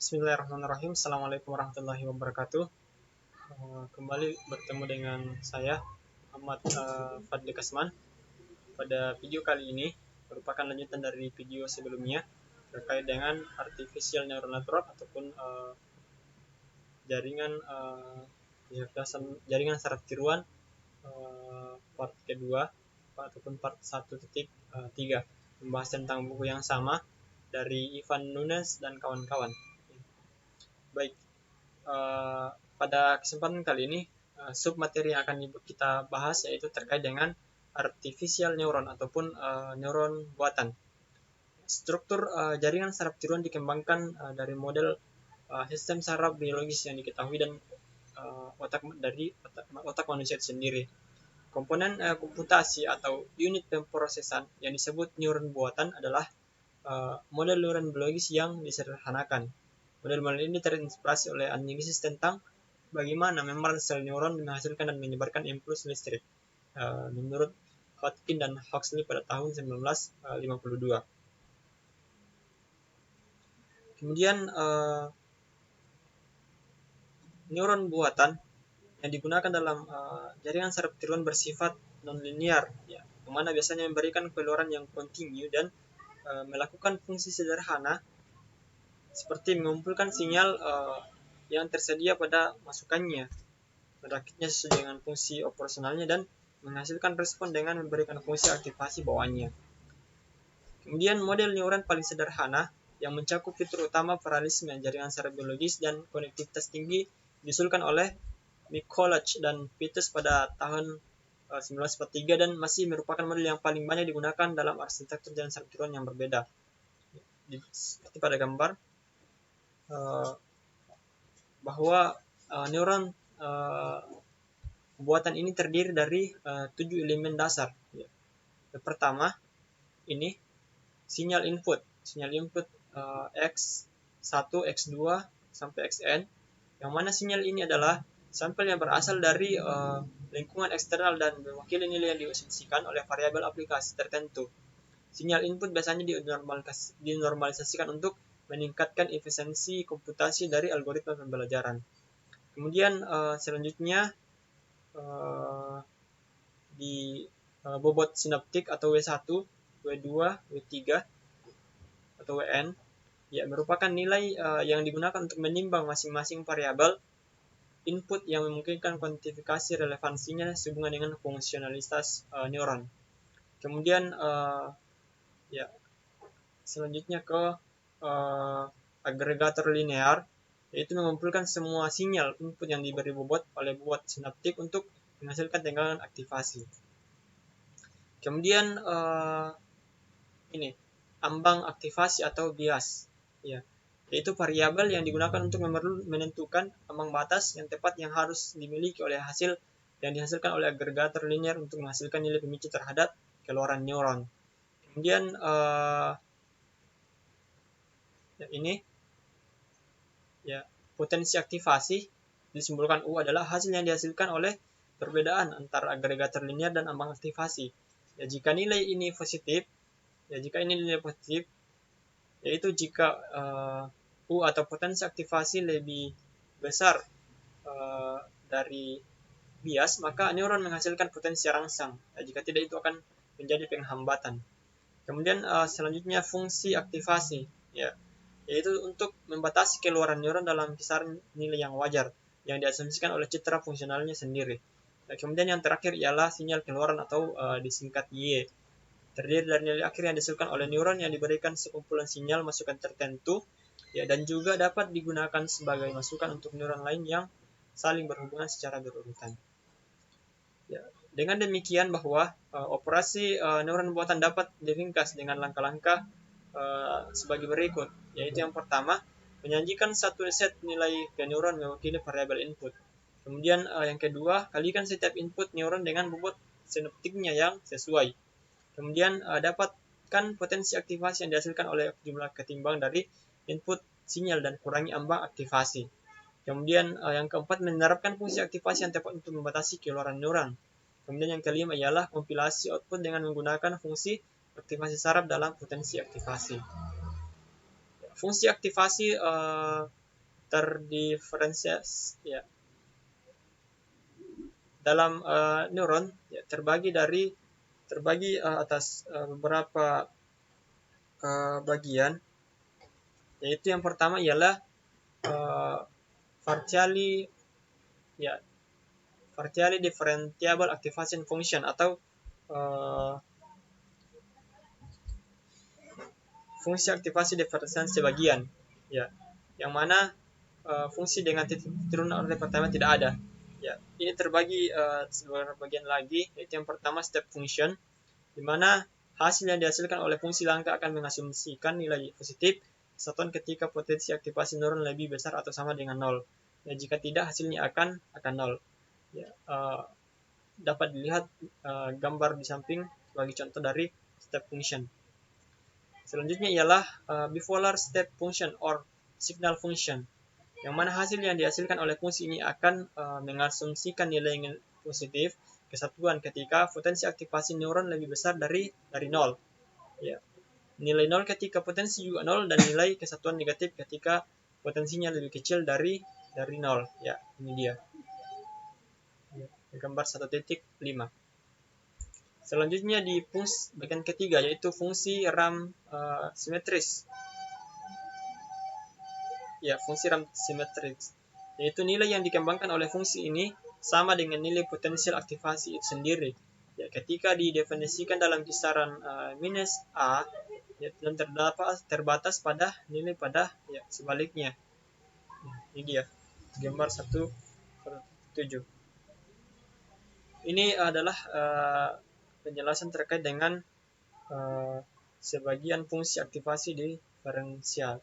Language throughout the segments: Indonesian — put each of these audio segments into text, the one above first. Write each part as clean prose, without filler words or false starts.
Bismillahirrahmanirrahim. Assalamualaikum warahmatullahi wabarakatuh. Kembali bertemu dengan saya Muhammad Fadli Kasman. Pada video kali ini merupakan lanjutan dari video sebelumnya terkait dengan artificial neural network ataupun jaringan saraf tiruan part kedua ataupun part 1.3, membahas tentang buku yang sama dari Ivan Nunes dan kawan-kawan. Baik, pada kesempatan kali ini submateri yang akan kita bahas yaitu terkait dengan artificial neuron ataupun neuron buatan. Struktur jaringan saraf tiruan dikembangkan dari model sistem saraf biologis yang diketahui dan otak manusia sendiri. Komponen komputasi atau unit pemrosesan yang disebut neuron buatan adalah model neuron biologis yang disederhanakan. Model-model ini terinspirasi oleh analisis tentang bagaimana membran sel neuron menghasilkan dan menyebarkan impuls listrik, menurut Hodgkin dan Huxley pada tahun 1952. Kemudian neuron buatan yang digunakan dalam jaringan saraf tiruan bersifat nonlinear, ya, kemana biasanya memberikan keluaran yang kontinu dan melakukan fungsi sederhana seperti mengumpulkan sinyal yang tersedia pada masukannya, merakitnya sesuai dengan fungsi operasionalnya dan menghasilkan respon dengan memberikan fungsi aktivasi bawaannya. Kemudian model neuron paling sederhana yang mencakup fitur utama paralelisme jaringan saraf biologis dan konektivitas tinggi diusulkan oleh Mikuláš dan Peters pada tahun 1943 dan masih merupakan model yang paling banyak digunakan dalam arsitektur jaringan saraf tiruan yang berbeda. Seperti pada gambar, bahwa neuron buatan ini terdiri dari 7 elemen dasar. Yang pertama, ini sinyal input X1, X2 sampai Xn, yang mana sinyal ini adalah sampel yang berasal dari lingkungan eksternal dan mewakili nilai yang diasumsikan oleh variabel aplikasi tertentu. Sinyal input biasanya dinormalisasikan untuk meningkatkan efisiensi komputasi dari algoritma pembelajaran. Kemudian selanjutnya di bobot sinaptik atau W1, W2, W3 atau Wn, ya, merupakan nilai yang digunakan untuk menimbang masing-masing variabel input yang memungkinkan kuantifikasi relevansinya sehubungan dengan fungsionalitas neuron. Kemudian selanjutnya ke agregator linear, yaitu mengumpulkan semua sinyal input yang diberi bobot oleh bobot sinaptik untuk menghasilkan tenggangan aktivasi. Kemudian ini ambang aktivasi atau bias, ya, yaitu variabel yang digunakan untuk menentukan ambang batas yang tepat yang harus dimiliki oleh hasil yang dihasilkan oleh agregator linear untuk menghasilkan nilai pemicu terhadap keluaran neuron. Kemudian ini, ya, potensi aktivasi disimbolkan U adalah hasil yang dihasilkan oleh perbedaan antara agregator linear dan ambang aktivasi. Ya, jika nilai ini positif, yaitu jika U atau potensi aktivasi lebih besar dari bias, maka neuron menghasilkan potensi rangsang. Ya, jika tidak, itu akan menjadi penghambatan. Kemudian selanjutnya fungsi aktivasi, ya, yaitu untuk membatasi keluaran neuron dalam kisaran nilai yang wajar yang diasumsikan oleh citra fungsionalnya sendiri. Nah, kemudian yang terakhir ialah sinyal keluaran atau disingkat Y, terdiri dari nilai akhir yang dihasilkan oleh neuron yang diberikan sekumpulan sinyal masukan tertentu, ya, dan juga dapat digunakan sebagai masukan untuk neuron lain yang saling berhubungan secara berurutan. Ya, dengan demikian bahwa operasi neuron buatan dapat diringkas dengan langkah-langkah sebagai berikut, yaitu yang pertama, menyajikan satu set nilai ke neuron mewakili variabel input. Kemudian yang kedua, kalikan setiap input neuron dengan bobot sinaptiknya yang sesuai. Kemudian dapatkan potensi aktivasi yang dihasilkan oleh jumlah ketimbang dari input sinyal dan kurangi ambang aktivasi. Kemudian yang keempat, menerapkan fungsi aktivasi yang tepat untuk membatasi keluaran neuron. Kemudian yang kelima ialah kompilasi output dengan menggunakan fungsi aktivasi saraf dalam potensi aktivasi. Fungsi aktivasi terdiferensiasi ya dalam neuron ya, terbagi atas beberapa bagian, yaitu yang pertama ialah partially differentiable activation function atau fungsi aktivasi diferensial sebagian ya, yang mana fungsi dengan titik turunan order pertama tidak ada ya. Ini terbagi sebagian bagian lagi, yaitu yang pertama step function, di mana hasil yang dihasilkan oleh fungsi langka akan mengasumsikan nilai positif kesatuan ketika potensi aktivasi neuron lebih besar atau sama dengan 0 ya. Jika tidak, hasilnya akan 0 ya. Dapat dilihat gambar di samping sebagai contoh dari step function. Selanjutnya ialah bipolar step function or signal function, yang mana hasil yang dihasilkan oleh fungsi ini akan mengasumsikan nilai positif kesatuan ketika potensi aktivasi neuron lebih besar dari 0 ya. Nilai 0 ketika potensi juga 0, dan nilai kesatuan negatif ketika potensinya lebih kecil dari 0 ya. Ini dia gambar 1.5. Selanjutnya di bagian ketiga, yaitu fungsi RAM simetris. Ya, fungsi RAM simetris, yaitu nilai yang dikembangkan oleh fungsi ini sama dengan nilai potensial aktivasi itu sendiri. Ya, ketika didefinisikan dalam kisaran minus A, ya, dan terbatas pada nilai pada ya sebaliknya. Ini dia gambar 1.7. Ini adalah penjelasan terkait dengan sebagian fungsi aktivasi diferensial.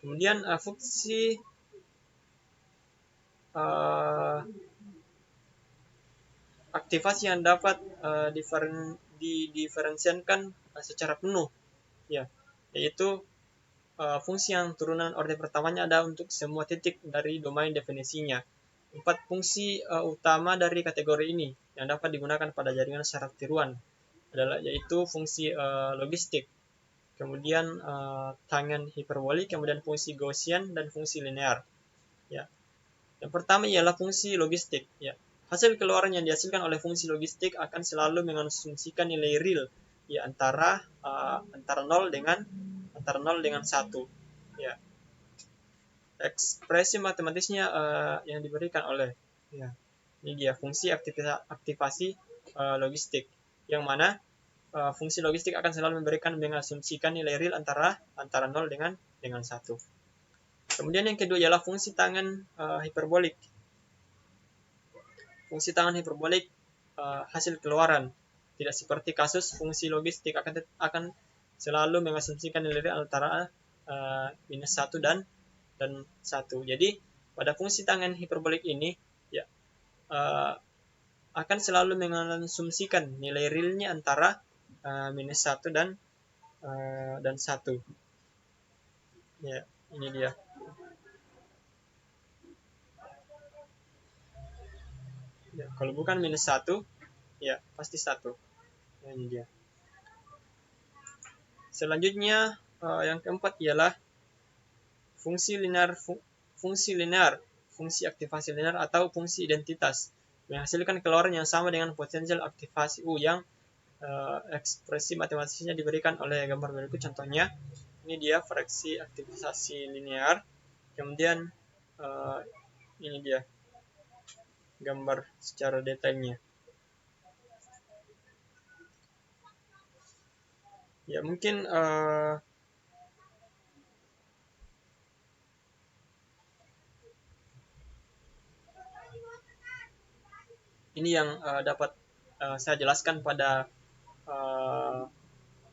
Kemudian fungsi aktivasi yang dapat didiferensiasikan secara penuh ya, yaitu fungsi yang turunan orde pertamanya ada untuk semua titik dari domain definisinya. 4 fungsi utama dari kategori ini yang dapat digunakan pada jaringan syarat tiruan adalah yaitu fungsi logistik, kemudian tangen hiperbolik, kemudian fungsi Gaussian, dan fungsi linear ya. Yang pertama ialah fungsi logistik ya. Hasil keluaran yang dihasilkan oleh fungsi logistik akan selalu mengasumsikan nilai real ya antara 0 dengan 1 ya. Ekspresi matematisnya yang diberikan oleh ya, ini dia fungsi aktivasi logistik, yang mana fungsi logistik akan selalu mengasumsikan nilai real antara 0 dengan 1. Kemudian yang kedua ialah fungsi tangen hiperbolik. Fungsi tangen hiperbolik hasil keluaran, tidak seperti kasus fungsi logistik, akan selalu mengasumsikan nilai real antara minus 1 dan 1. Jadi pada fungsi tangen hiperbolik ini ya akan selalu mengasumsikan nilai realnya antara minus 1 dan 1 ya. Ini dia ya, kalau bukan minus 1 ya pasti 1 ya. Ini dia. Selanjutnya yang keempat ialah fungsi linear, fungsi aktivasi linear atau fungsi identitas, menghasilkan keluaran yang sama dengan potensial aktivasi U yang ekspresi matematisnya diberikan oleh gambar berikut. Contohnya, ini dia fraksi aktivasi linear, kemudian ini dia gambar secara detailnya. Ya, mungkin ini yang dapat saya jelaskan pada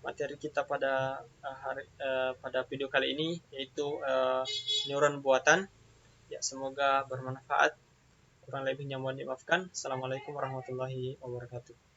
materi kita pada pada video kali ini, yaitu neuron buatan. Ya, semoga bermanfaat. Kurang lebihnya mohon dimaafkan. Assalamualaikum warahmatullahi wabarakatuh.